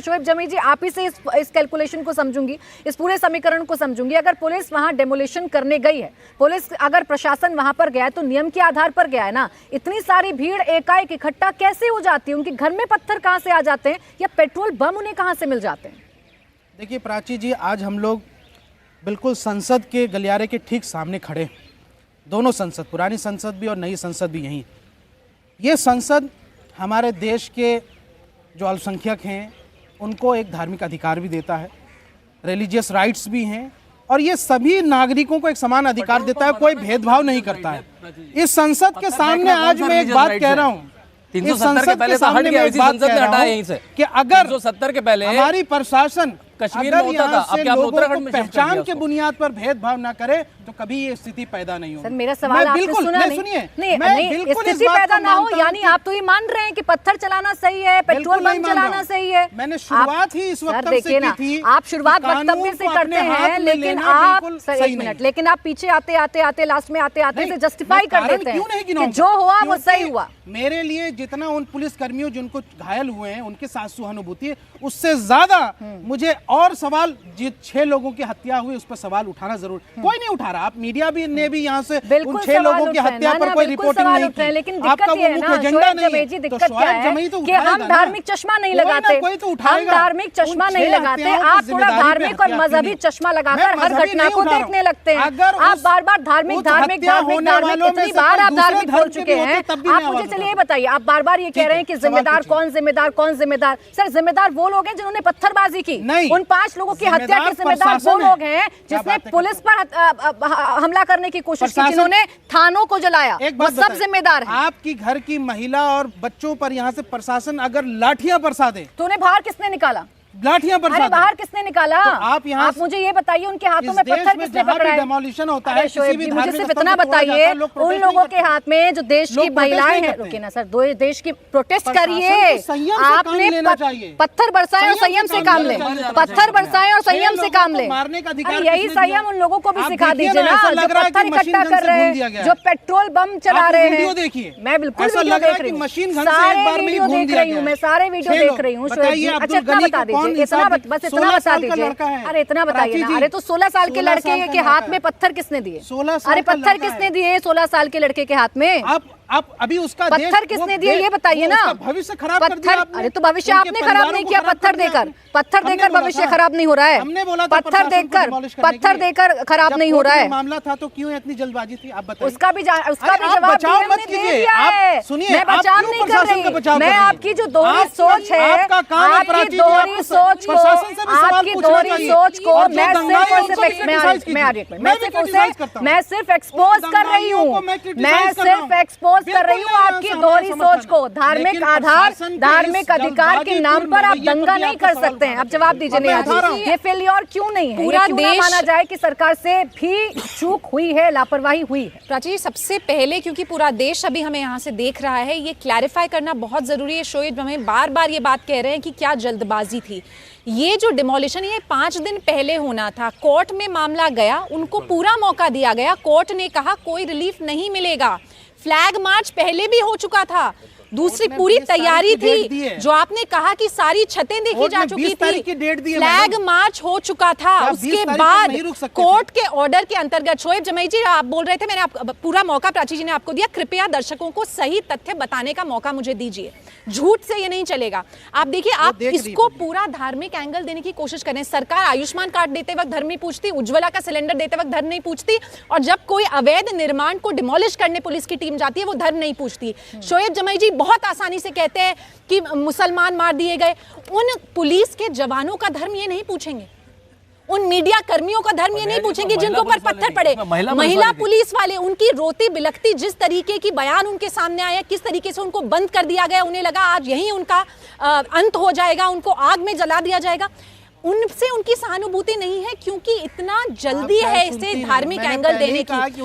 शोएब जमी जी, आप ही से इस कैलकुलेशन को समझूंगी, इस पूरे समीकरण को समझूंगी। अगर पुलिस वहां डेमोलिशन करने गई है, पुलिस अगर प्रशासन वहां पर गया है तो नियम के आधार पर गया है ना। इतनी सारी भीड़ एकाएक इकट्ठा कैसे हो जाती है? उनके घर में पत्थर कहां से आ जाते हैं या पेट्रोल बम उन्हें कहां से मिल जाते हैं? देखिए प्राची जी, आज हम लोग बिल्कुल संसद के गलियारे के ठीक सामने खड़े, दोनों संसद, पुरानी संसद भी और नई संसद भी यहीं। ये संसद हमारे देश के जो अल्पसंख्यक हैं उनको एक धार्मिक अधिकार भी देता है, रिलीजियस राइट्स भी हैं, और ये सभी नागरिकों को एक समान अधिकार देता है, कोई भेदभाव नहीं करता है। इस संसद के सामने आज मैं एक बात कह रहा हूँ, 370 के पहले तो हट गया, इसी संसद में हटाया यहीं से कि अगर 370 के पहले हमारी प्रशासन कश्मीर में होता था, अब क्या आप उत्तराखंड में पहचान के बुनियाद पर भेदभाव ना करे तो कभी ये स्थिति पैदा नहीं होगी। सर मेरा सवाल आपने सुना नहीं? नहीं, स्थिति पैदा ना हो, यानी आप तो ये मान रहे हैं कि पत्थर चलाना सही है, पेट्रोल बम चलाना सही है। मैंने शुरुआत ही इस वक्तव्य से की थी। आप शुरुआत वक्तव्य से करते हैं, लेकिन आप सर एक मिनट, लेकिन आप पीछे आते आते आते लास्ट में आते आते से जस्टिफाई कर देते हैं कि जो हुआ वो सही हुआ। मेरे लिए जितना उन पुलिस कर्मियों जिनको घायल हुए हैं उनके साथ सहानुभूति है, उससे ज्यादा मुझे और सवाल, जिन 6 लोगों की हत्या हुई उस पर सवाल उठाना जरूर, कोई नहीं उठा रहा। आप मीडिया भी ने भी यहाँ से उन 6 लोगों की हत्या पर कोई रिपोर्टिंग नहीं की, लेकिन आपका वो मुख्य एजेंडा नहीं है। दिक्कत क्या है कि हम धार्मिक चश्मा नहीं लगाते, हम धार्मिक चश्मा नहीं लगाते। आप थोड़ा धार्मिक और मजहबी चश्मा लगाकर हर घटना को देखने लगते हैं। आप बार बार धार्मिक धार्मिक धार्मिक धार्मिक, इतनी बार आप धार्मिक बोल चुके हैं। आप मुझे चलिए बताइए, आप बार बार ये कह रहे हैं कि जिम्मेदार कौन जिम्मेदार कौन जिम्मेदार? सर जिम्मेदार वो लोग हैं जिन्होंने पत्थरबाजी की, उन 5 लोगों की हत्या के जिम्मेदार वो लोग हैं जिसने पुलिस पर हमला करने की कोशिश की, जिन्होंने थानों को जलाया, वो सब जिम्मेदार हैं। आपकी घर की महिला और बच्चों पर यहाँ से प्रशासन अगर लाठियां बरसा दे तो उन्हें बाहर किसने निकाला? लाठियां बरसा दे, बाहर किसने निकाला? तो आप यहाँ मुझे ये बताइए, उनके हाथों में पत्थर किसने पकड़ा है? डेमोलिशन होता है, मुझे सिर्फ इतना बताइए, उन लोगों के हाथ में जो देश की महिलाएं हैं, रुकिए ना सर, देश की प्रोटेस्ट करिए, आपने पत्थर बरसाए और संयम से काम ले, पत्थर बरसाए और संयम से काम ले। मारने का अधिकार, यही संयम उन लोगों को भी सिखा दीजिए ना, जो पत्थर इकट्ठा कर रहे हैं, जो पेट्रोल बम चला रहे हैं। देखिए, मैं बिल्कुल वीडियो देख रही हूँ, सारे वीडियो देख रही हूँ, मैं सारे वीडियो देख रही हूँ। अच्छा इतना बता दीजिए, इतना बस इतना बता दीजिए। अरे इतना बताइए ना। अरे तो 16 साल के लड़के के हाथ में पत्थर किसने दिए? अरे पत्थर किसने दिए 16 साल के लड़के के हाथ में? आप अभी उसका पत्थर किसने दिए ये बताइए ना। भविष्य खराब कर दिया आपने। अरे तो भविष्य आपने खराब नहीं किया, पत्थर देकर भविष्य खराब नहीं हो रहा है। हमने बोला था पत्थर देकर खराब नहीं हो रहा है। मामला था तो क्यों इतनी जल्दबाजी थी? आप बताइए। उसका भी जवाब हमने दे दिया है। मैं बचाव नहीं कर रही, मैं आपकी जो दोहरी सोच है, आपकी दोहरी सोच को मैं सिर्फ एक्सपोज कर रही हूँ, मैं सिर्फ एक्सपोज कर रही हूँ आपकी दोहरी सोच को। धार्मिक आधार, धार्मिक अधिकार के नाम पर आप दंगा नहीं कर सकते हैं। आप जवाब दीजिए नहीं, ये फेलियर क्यों नहीं है? पूरा देश माना जाए कि सरकार से भी चूक हुई है, लापरवाही हुई है। प्राची, सबसे पहले क्योंकि पूरा देश अभी हमें यहाँ से देख रहा है, ये क्लैरिफाई करना बहुत जरूरी है। शोएब हमें बार बार ये बात कह रहे हैं कि क्या जल्दबाजी थी। ये जो डिमोलिशन ये 5 दिन पहले होना था, कोर्ट में मामला गया, उनको पूरा मौका दिया गया, कोर्ट ने कहा कोई रिलीफ नहीं मिलेगा। फ्लैग मार्च पहले भी हो चुका था, दूसरी पूरी तैयारी थी, जो आपने कहा कि सारी छतें देखी जा चुकी थी, फ्लैग मार्च हो चुका था। उसके बाद कोर्ट के ऑर्डर के अंतर्गत, शोएब जमी जी आप बोल रहे थे, मैंने पूरा मौका प्राची जी ने आपको दिया, कृपया दर्शकों को सही तथ्य बताने का मौका मुझे दीजिए, झूठ से ये नहीं चलेगा। आप देखिए, आप इसको पूरा धार्मिक एंगल देने की कोशिश करें। सरकार आयुष्मान कार्ड देते वक्त धर्म नहीं पूछती, उज्ज्वला का सिलेंडर देते वक्त धर्म नहीं पूछती, और जब कोई अवैध निर्माण को डिमोलिश करने पुलिस की टीम जाती है वो धर्म नहीं पूछती। शोएब जमी जी बहुत आसानी से कहते हैं कि मुसलमान मार दिए गए, उन पुलिस के जवानों का धर्म ये नहीं पूछेंगे, उन मीडिया कर्मियों का धर्म ये नहीं पूछेंगे जिनको पर पत्थर पड़े, महिला पुलिस वाले, उनकी रोती बिलखती जिस तरीके की बयान उनके सामने आया, किस तरीके से उनको बंद कर दिया गया, उन्हें लगा आज यही उनका अंत हो जाएगा, उनको आग में जला दिया जाएगा, उनसे उनकी सहानुभूति नहीं है क्योंकि इतना जल्दी है इसे धार्मिक एंगल देने की।